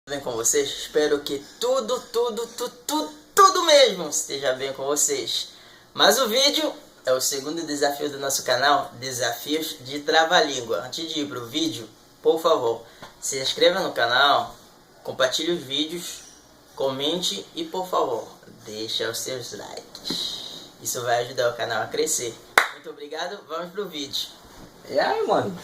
Bem com vocês? Espero que tudo mesmo esteja bem com vocês. Mas o vídeo é o segundo desafio do nosso canal, Desafios de Trava-Língua. Antes de ir pro vídeo, por favor, se inscreva no canal, compartilhe os vídeos, comente e, por favor, deixe os seus likes. Isso vai ajudar o canal a crescer. Muito obrigado, vamos pro vídeo. E aí, mano?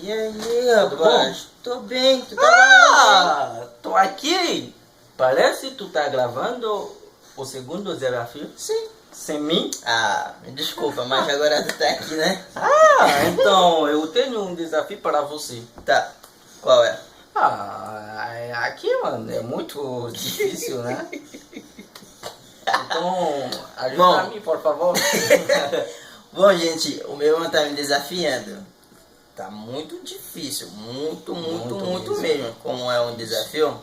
E aí, rapaz? Tô bem, tu tá Ah, tô aqui. Parece que tu tá gravando o segundo desafio. Sim. Sem mim? Ah, me desculpa, mas agora tu tá aqui, né? Ah, então eu tenho um desafio para você. Tá, qual é? Aqui, mano, é muito difícil, né? Então, ajuda a mim, por favor. Bom, gente, o meu tá me desafiando. Tá muito difícil, muito mesmo. Como é um desafio,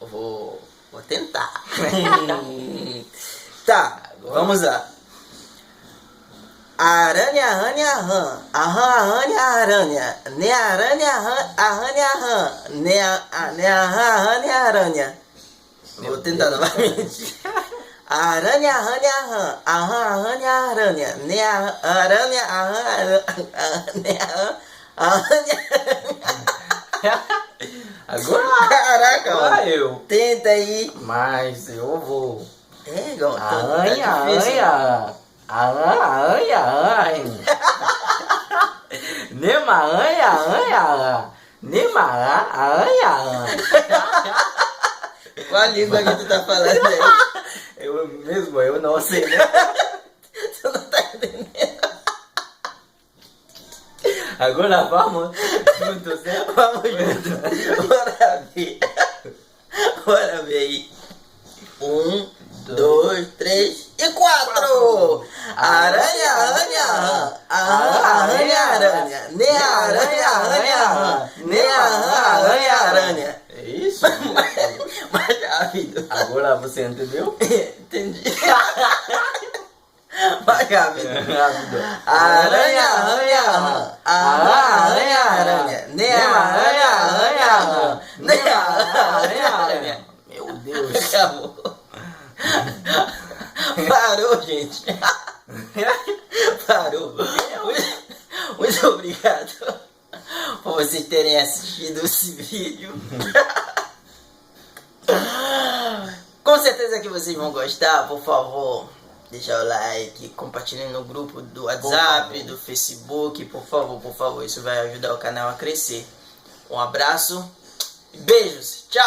eu vou tentar. Tá, vamos lá. Aranha, aranha, rã. Arranha, aranha. Ne aranha, arranha, rã. Ne arranha, aranha. Vou tentar novamente. Aranha, aranha, rã. Arranha, aranha. Ne aranha, arranha. Agora? Caraca, mano. Eu. Tenta aí. Mas eu vou. É, igual. Aranha, aranha. Aranha, aranha. Nema, aranha, aranha. Nema, aranha. Qual a língua que tu tá falando aí? Eu não sei, né? Tu não tá entendendo. Agora vamos juntos, né? Vamos juntos. Bora ver. Bora ver aí. 1, 2, 3 e 4. Aranha, aranha, arranha, aranha. Ne aranha, aranha, ne aranha, aranha. É isso? Mais rápido. Agora você entendeu? Entendi. Mais rápido. Rápido. Aranha, aranha, aranha, aranha. Ne aranha, aranha, ne aranha, aranha. Meu Deus. Acabou. Parou, gente. Parou. Muito obrigado por vocês terem assistido esse vídeo. Com certeza que vocês vão gostar. Por favor, deixa o like, compartilhem no grupo do WhatsApp, do Facebook. Por favor, isso vai ajudar o canal a crescer. Um abraço e beijos. Tchau.